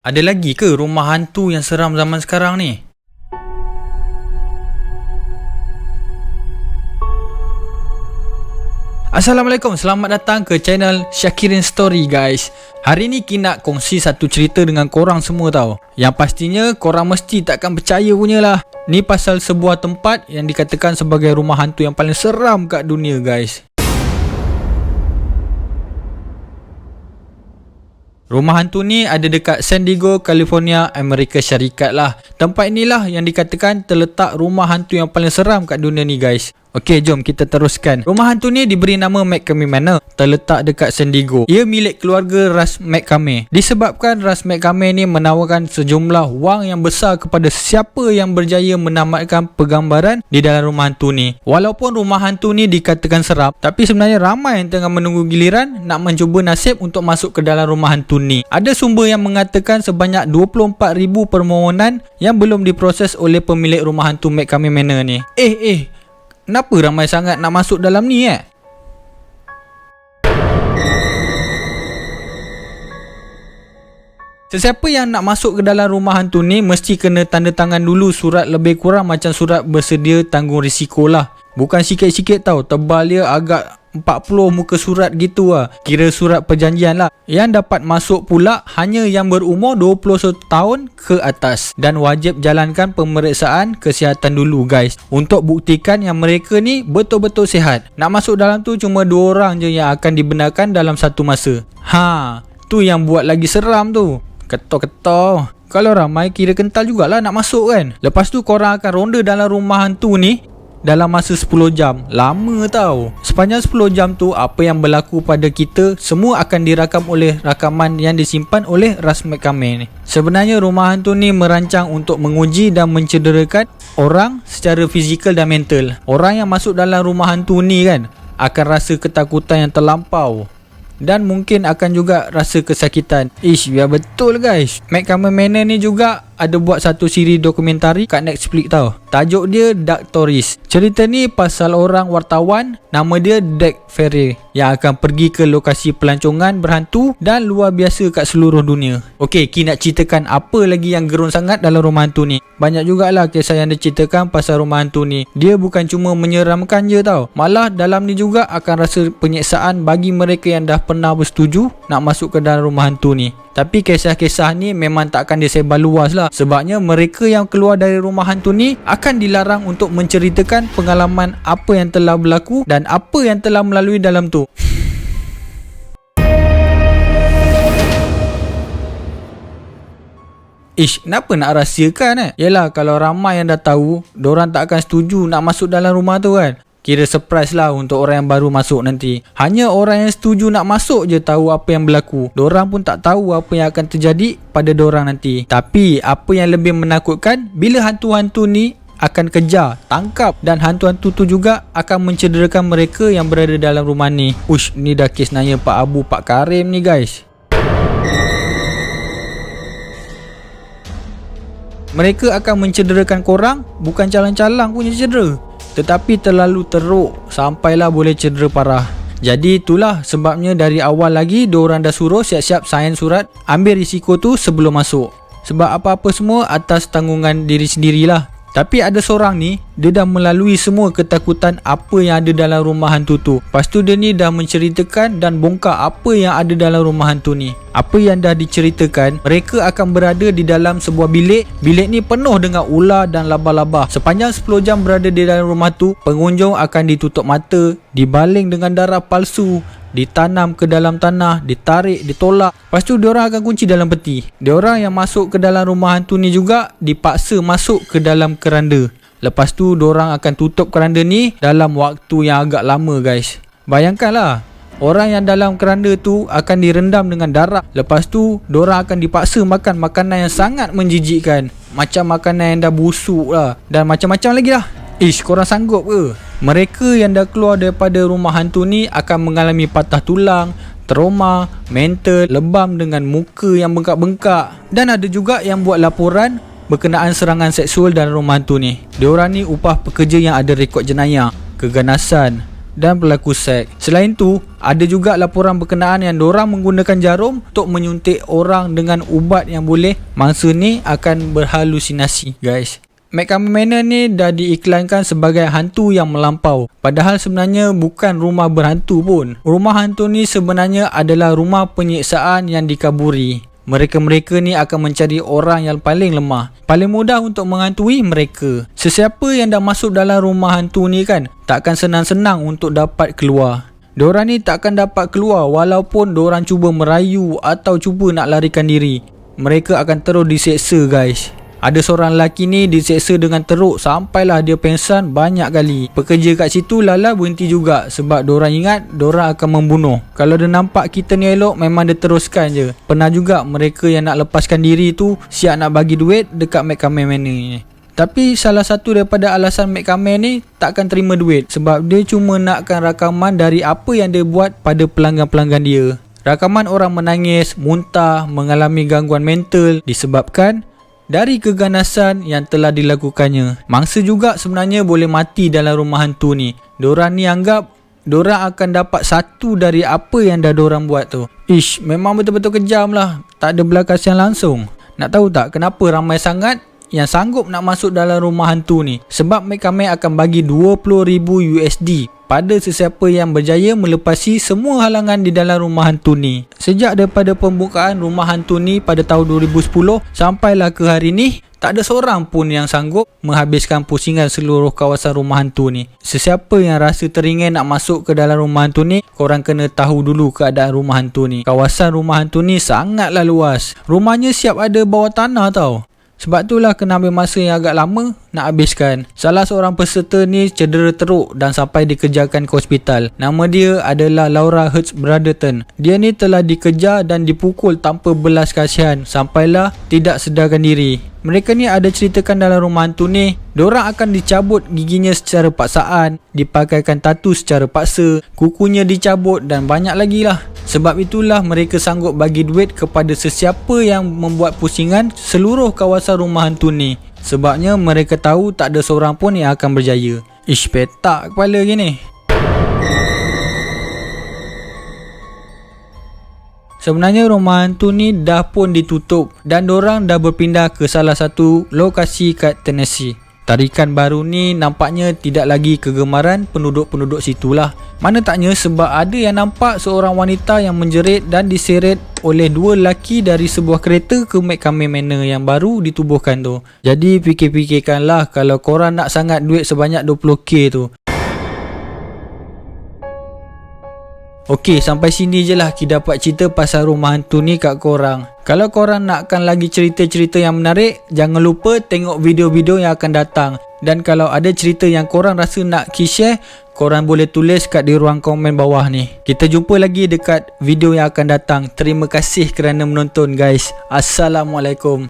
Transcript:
Ada lagi ke rumah hantu yang seram zaman sekarang ni? Assalamualaikum, selamat datang ke channel Syakirin Story guys. Hari ni Ki nak kongsi satu cerita dengan korang semua tau. Yang pastinya korang mesti takkan percaya punya lah. Ni pasal sebuah tempat yang dikatakan sebagai rumah hantu yang paling seram kat dunia guys. Rumah hantu ni ada dekat San Diego, California, Amerika Syarikat lah. Tempat inilah yang dikatakan terletak rumah hantu yang paling seram kat dunia ni guys. Okey, jom kita teruskan. Rumah hantu ni diberi nama McCamey Manor, terletak dekat San Diego. Ia milik keluarga Ras McCamey. Disebabkan Ras McCamey ni menawarkan sejumlah wang yang besar kepada siapa yang berjaya menamatkan penggambaran di dalam rumah hantu ni. Walaupun rumah hantu ni dikatakan seram, tapi sebenarnya ramai yang tengah menunggu giliran nak mencuba nasib untuk masuk ke dalam rumah hantu ni. Ada sumber yang mengatakan sebanyak 24,000 permohonan yang belum diproses oleh pemilik rumah hantu McCamey Manor ni. Kenapa ramai sangat nak masuk dalam ni Sesiapa yang nak masuk ke dalam rumah hantu ni mesti kena tanda tangan dulu surat lebih kurang macam surat bersedia tanggung risiko lah. Bukan sikit-sikit tau, tebal dia agak 40 muka surat gitu lah. Kira surat perjanjian lah. Yang dapat masuk pula hanya yang berumur 21 tahun ke atas. Dan wajib jalankan pemeriksaan kesihatan dulu guys, untuk buktikan yang mereka ni betul-betul sihat. Nak masuk dalam tu cuma 2 orang je yang akan dibenarkan dalam satu masa. Tu yang buat lagi seram tu. Ketor-ketor. Kalau ramai kira kental jugalah nak masuk kan. Lepas tu korang akan ronda dalam rumah hantu ni dalam masa 10 jam. Lama tau. Sepanjang 10 jam tu, apa yang berlaku pada kita semua akan dirakam oleh rakaman yang disimpan oleh Ras McCamey ni. Sebenarnya rumah hantu ni merancang untuk menguji dan mencederakan orang secara fizikal dan mental. Orang yang masuk dalam rumah hantu ni kan akan rasa ketakutan yang terlampau dan mungkin akan juga rasa kesakitan. Biar betul guys. McCamey Manor ni juga ada buat satu siri dokumentari kat Netflix tau. Tajuk dia Dark Tourist. Cerita ni pasal orang wartawan nama dia Jack Ferry yang akan pergi ke lokasi pelancongan berhantu dan luar biasa kat seluruh dunia. Okey, Ki nak ceritakan apa lagi yang gerun sangat dalam rumah hantu ni. Banyak jugalah kisah yang diceritakan pasal rumah hantu ni. Dia bukan cuma menyeramkan je tau. Malah dalam ni juga akan rasa penyiksaan bagi mereka yang dah pernah bersetuju nak masuk ke dalam rumah hantu ni. Tapi kisah-kisah ni memang takkan disebar luas lah. Sebabnya mereka yang keluar dari rumah hantu ni akan dilarang untuk menceritakan pengalaman apa yang telah berlaku dan apa yang telah melalui dalam tu. Kenapa nak rahsiakan Yelah, kalau ramai yang dah tahu, diorang tak akan setuju nak masuk dalam rumah tu kan. Kira surprise lah untuk orang yang baru masuk nanti. Hanya orang yang setuju nak masuk je tahu apa yang berlaku. Diorang pun tak tahu apa yang akan terjadi pada diorang nanti. Tapi apa yang lebih menakutkan, bila hantu-hantu ni akan kejar, tangkap dan hantu-hantu tu juga akan mencederakan mereka yang berada dalam rumah ni. Ni dah kes nanya Pak Abu, Pak Karim ni guys. Mereka akan mencederakan korang, bukan calang-calang punya cedera, tetapi terlalu teruk sampailah boleh cedera parah. Jadi itulah sebabnya dari awal lagi diorang dah suruh siap-siap sign surat ambil risiko tu sebelum masuk. Sebab apa-apa semua atas tanggungan diri sendirilah. Tapi ada seorang ni, dia dah melalui semua ketakutan apa yang ada dalam rumah hantu tu. Lepas tu dia ni dah menceritakan dan bongkar apa yang ada dalam rumah hantu ni. Apa yang dah diceritakan, mereka akan berada di dalam sebuah bilik. Bilik ni penuh dengan ular dan laba-laba. Sepanjang 10 jam berada di dalam rumah tu, pengunjung akan ditutup mata, dibaling dengan darah palsu, ditanam ke dalam tanah, ditarik, ditolak. Lepas tu diorang akan kunci dalam peti. Diorang yang masuk ke dalam rumah hantu ni juga dipaksa masuk ke dalam keranda. Lepas tu diorang akan tutup keranda ni dalam waktu yang agak lama guys. Bayangkanlah, orang yang dalam keranda tu akan direndam dengan darah. Lepas tu diorang akan dipaksa makan makanan yang sangat menjijikkan, macam makanan yang dah busuk lah, dan macam-macam lagi lah. Korang sanggup ke? Mereka yang dah keluar daripada rumah hantu ni akan mengalami patah tulang, trauma, mental, lebam dengan muka yang bengkak-bengkak. Dan ada juga yang buat laporan berkenaan serangan seksual dalam rumah hantu ni. Diorang ni upah pekerja yang ada rekod jenayah, keganasan, dan berlaku seks. Selain tu, ada juga laporan berkenaan yang dorang menggunakan jarum untuk menyuntik orang dengan ubat yang boleh mangsa ni akan berhalusinasi, guys. McCammon Manor ni dah diiklankan sebagai hantu yang melampau. Padahal sebenarnya bukan rumah berhantu pun. Rumah hantu ni sebenarnya adalah rumah penyiksaan yang dikaburi. Mereka-mereka ni akan mencari orang yang paling lemah. Paling mudah untuk menghantui mereka. Sesiapa yang dah masuk dalam rumah hantu ni kan, takkan senang-senang untuk dapat keluar. Diorang ni takkan dapat keluar walaupun diorang cuba merayu atau cuba nak larikan diri. Mereka akan terus diseksa, guys. Ada seorang lelaki ni diseksa dengan teruk sampailah dia pengsan banyak kali. Pekerja kat situ lala berhenti juga sebab diorang ingat diorang akan membunuh. Kalau dia nampak kita ni elok, memang dia teruskan je. Pernah juga mereka yang nak lepaskan diri tu siap nak bagi duit dekat McCammon Manor ni. Tapi salah satu daripada alasan McCammon ni takkan terima duit sebab dia cuma nakkan rakaman dari apa yang dia buat pada pelanggan-pelanggan dia. Rakaman orang menangis, muntah, mengalami gangguan mental disebabkan dari keganasan yang telah dilakukannya. Mangsa juga sebenarnya boleh mati dalam rumah hantu ni. Diorang ni anggap diorang akan dapat satu dari apa yang dah diorang buat tu. Ish, memang betul-betul kejam lah. Tak ada belas kasihan langsung. Nak tahu tak kenapa ramai sangat yang sanggup nak masuk dalam rumah hantu ni? Sebab McCammon akan bagi 20,000 USD pada sesiapa yang berjaya melepasi semua halangan di dalam rumah hantu ni. Sejak daripada pembukaan rumah hantu ni pada tahun 2010 sampailah ke hari ni, tak ada seorang pun yang sanggup menghabiskan pusingan seluruh kawasan rumah hantu ni. Sesiapa yang rasa teringin nak masuk ke dalam rumah hantu ni, korang kena tahu dulu keadaan rumah hantu ni. Kawasan rumah hantu ni sangatlah luas. Rumahnya siap ada bawah tanah tau. Sebab itulah kena ambil masa yang agak lama nak habiskan. Salah seorang peserta ni cedera teruk dan sampai dikejarkan ke hospital. Nama dia adalah Laura Hertz Brotherton. Dia ni telah dikejar dan dipukul tanpa belas kasihan sampailah tidak sedarkan diri. Mereka ni ada ceritakan dalam rumah hantu ni, diorang akan dicabut giginya secara paksaan, dipakaikan tatu secara paksa, kukunya dicabut dan banyak lagi lah. Sebab itulah mereka sanggup bagi duit kepada sesiapa yang membuat pusingan seluruh kawasan rumah hantu ni. Sebabnya mereka tahu tak ada seorang pun yang akan berjaya. Ish, petak kepala gini. Sebenarnya rumah hantu ni dah pun ditutup dan dorang dah berpindah ke salah satu lokasi kat Tennessee. Tarikan baru ni nampaknya tidak lagi kegemaran penduduk-penduduk situlah. Mana taknya sebab ada yang nampak seorang wanita yang menjerit dan diseret oleh dua lelaki dari sebuah kereta ke McCammon Manor yang baru ditubuhkan tu. Jadi fikir-fikirkanlah kalau korang nak sangat duit sebanyak 20k tu. Okey, sampai sini je lah kita dapat cerita pasal rumah hantu ni kat korang. Kalau korang nakkan lagi cerita-cerita yang menarik, jangan lupa tengok video-video yang akan datang. Dan kalau ada cerita yang korang rasa nak share, korang boleh tulis kat di ruang komen bawah ni. Kita jumpa lagi dekat video yang akan datang. Terima kasih kerana menonton guys. Assalamualaikum.